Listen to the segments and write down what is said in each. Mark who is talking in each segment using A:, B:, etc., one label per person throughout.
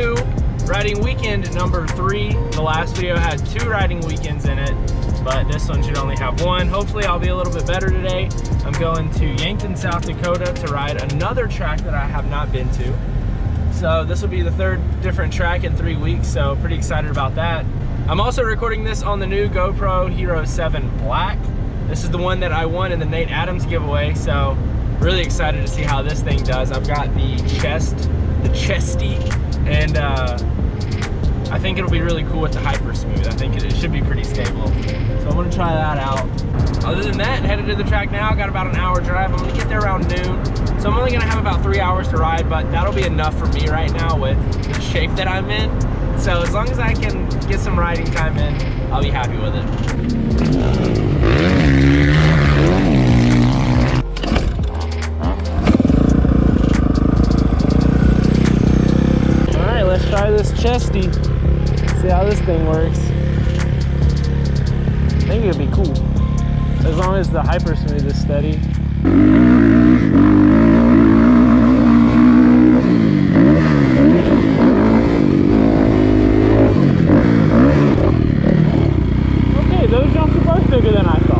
A: new riding weekend number 3. The last video had 2 riding weekends in it, but this one should only have 1. Hopefully I'll be a little bit better today. I'm going to Yankton, South Dakota to ride another track that I have not been to. So this will be the 3rd different track in 3 weeks, so pretty excited about that. I'm also recording this on the new GoPro Hero 7 Black. This is the one that I won in the Nate Adams giveaway, so really excited to see how this thing does. I've got the chesty, and I think it'll be really cool with the hypersmooth. I think it should be pretty stable. So I'm gonna try that out. Other than that, headed to the track now. Got about an hour drive. I'm gonna get there around noon. So I'm only gonna have about 3 hours to ride, but that'll be enough for me right now with the shape that I'm in. So as long as I can get some riding time in, I'll be happy with it. Let's try this chesty, see how this thing works. I think it'll be cool, as long as the hypersmooth is steady. Okay, those jumps are both bigger than I thought.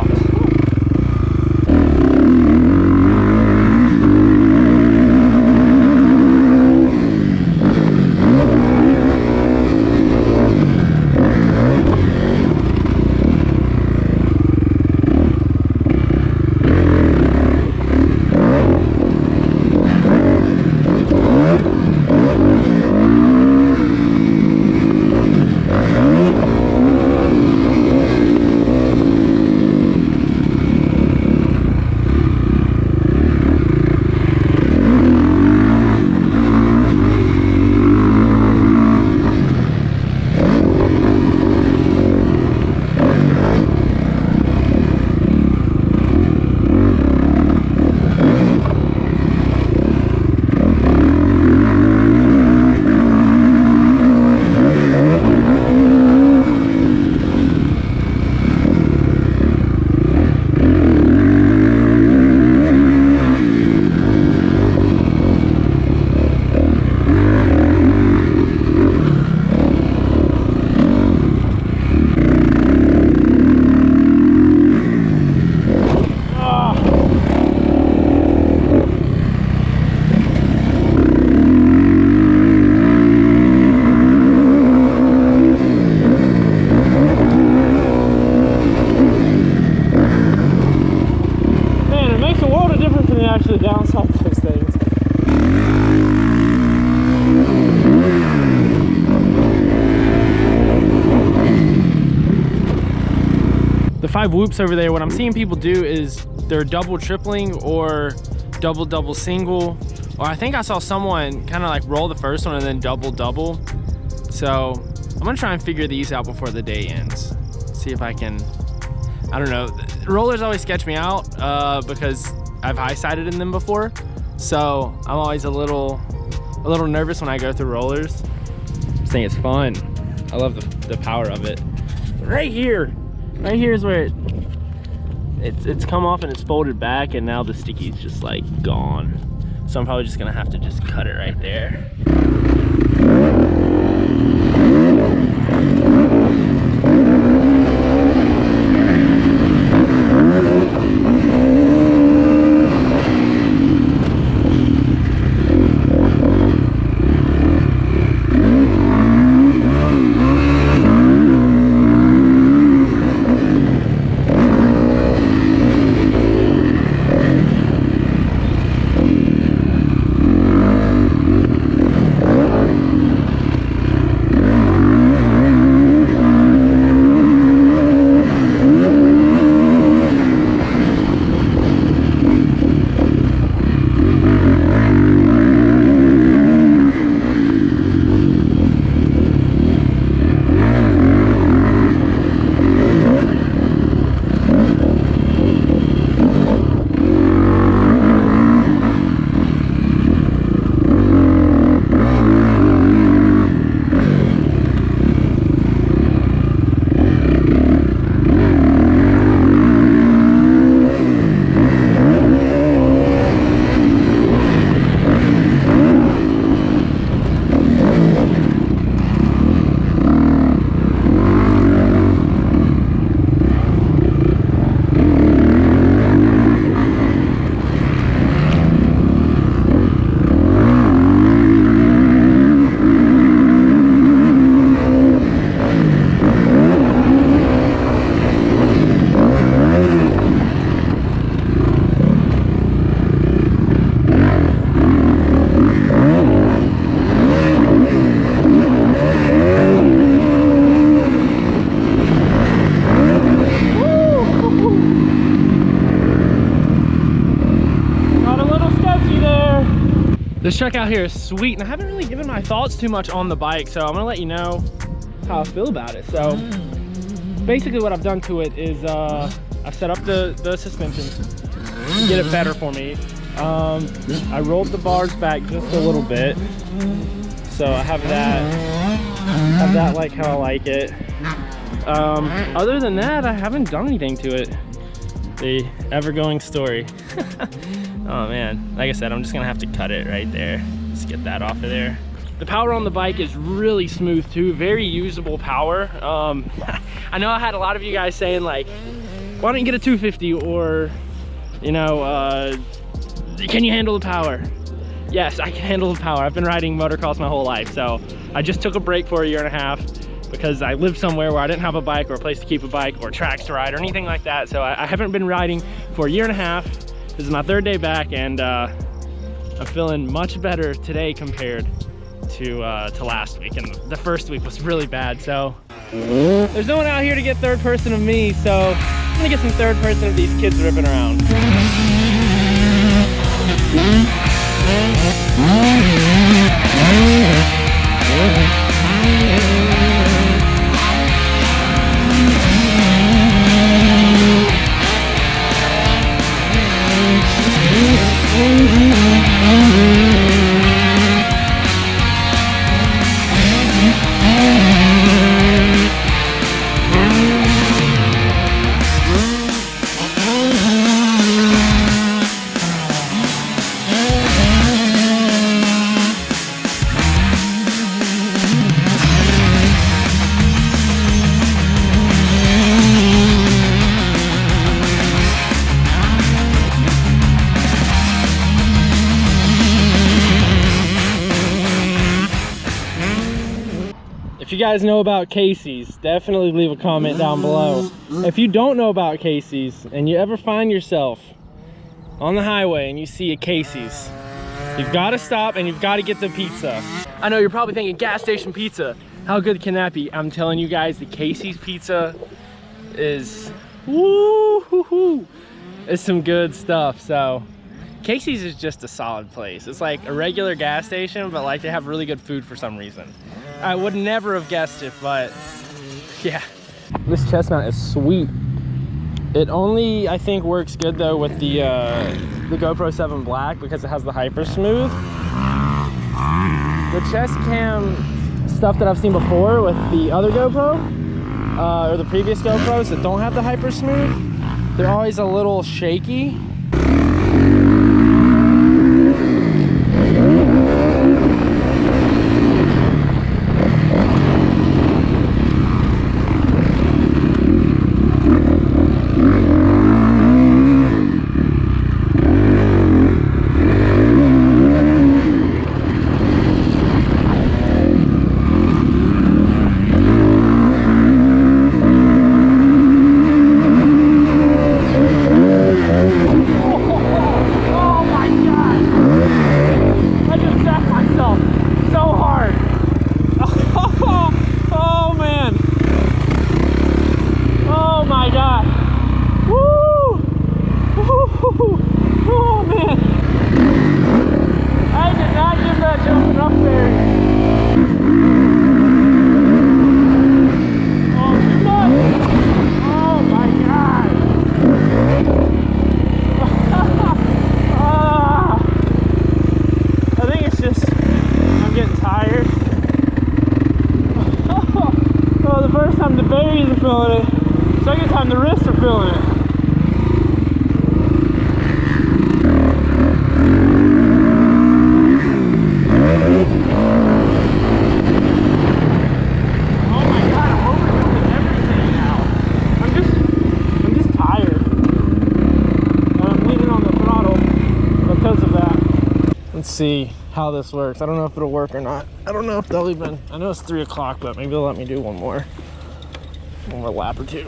A: The 5 whoops over there, what I'm seeing people do is they're double tripling or double single, or I think I saw someone kind of like roll the first one and then double. So I'm gonna try and figure these out before the day ends. See if I can, I don't know. Rollers always sketch me out because I've high-sided in them before. So I'm always a little nervous when I go through rollers. This thing is fun. I love the power of it. Right here is where it's come off and it's folded back, and now the sticky's just like gone. So I'm probably just gonna have to just cut it right there. truck out here is sweet, and I haven't really given my thoughts too much on the bike, so I'm gonna let you know how I feel about it. So basically what I've done to it is I've set up the suspension to get it better for me. I rolled the bars back just a little bit, so I have that like how I like it. Other than that, I haven't done anything to it. The ever-going story. Oh man, like I said, I'm just gonna have to cut it right there. Let's get that off of there. The power on the bike is really smooth too, very usable power. I know I had a lot of you guys saying like, why don't you get a 250, or you know, can you handle the power? Yes, I can handle the power. I've been riding motocross my whole life, so I just took a break for 1.5 years because I lived somewhere where I didn't have a bike or a place to keep a bike or tracks to ride or anything like that. So I haven't been riding for 1.5 years. This is my 3rd day back, and I'm feeling much better today compared to last week. And the first week was really bad. So there's no one out here to get third person of me, so I'm gonna get some third person of these kids ripping around. If you guys know about Casey's, definitely leave a comment down below. If you don't know about Casey's and you ever find yourself on the highway and you see a Casey's, you've got to stop and you've got to get the pizza. I know you're probably thinking, gas station pizza, how good can that be? I'm telling you guys, the Casey's pizza is woo-hoo-hoo. It's some good stuff. So Casey's is just a solid place. It's like a regular gas station, but like they have really good food for some reason. I would never have guessed it, but yeah. This chest mount is sweet. It only, I think, works good though with the GoPro 7 Black because it has the hypersmooth. The chest cam stuff that I've seen before with the other GoPro, or the previous GoPros that don't have the hypersmooth, they're always a little shaky. Feeling it. Second time the wrists are feeling it. Oh my god, I'm overdoing everything now. I'm just tired. I'm leaning on the throttle because of that. Let's see how this works. I don't know if it'll work or not. I don't know if they'll even, I know it's 3 o'clock, but maybe they'll let me do one more lap or two.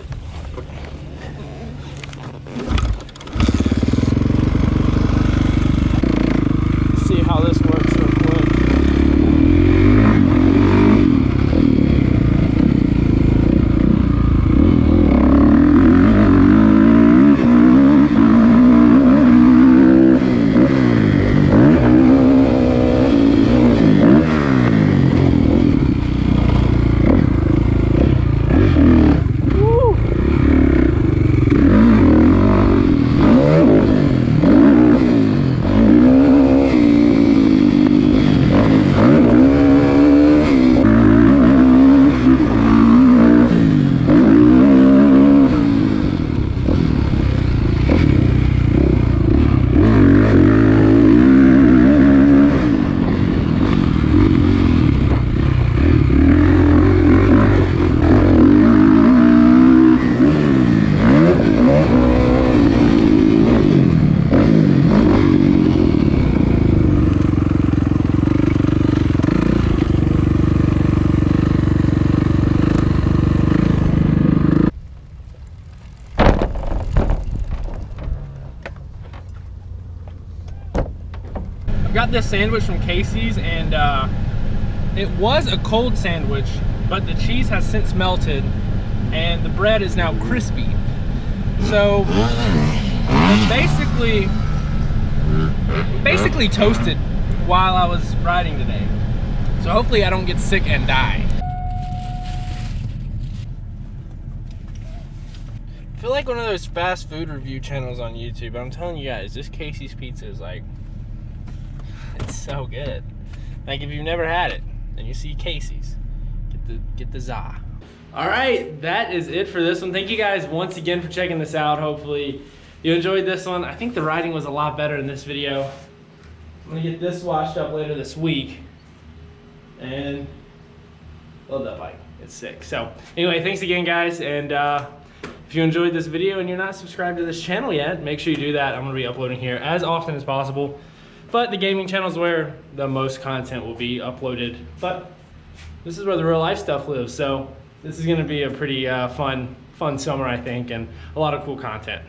A: See how this works real quick. got this sandwich from Casey's, and it was a cold sandwich, but the cheese has since melted and the bread is now crispy. So basically toasted while I was riding today. So hopefully I don't get sick and die. I feel like one of those fast food review channels on YouTube. I'm telling you guys, this Casey's pizza is like, it's so good. Like, if you've never had it and you see Casey's, get the za. All right, that is it for this one. Thank you guys once again for checking this out. Hopefully you enjoyed this one. I think the riding was a lot better in this video. I'm gonna get this washed up later this week and love that bike. It's sick. So anyway, thanks again, guys. And if you enjoyed this video and you're not subscribed to this channel yet, make sure you do that. I'm gonna be uploading here as often as possible. But the gaming channel is where the most content will be uploaded. But this is where the real life stuff lives. So this is gonna be a pretty fun summer, I think, and a lot of cool content.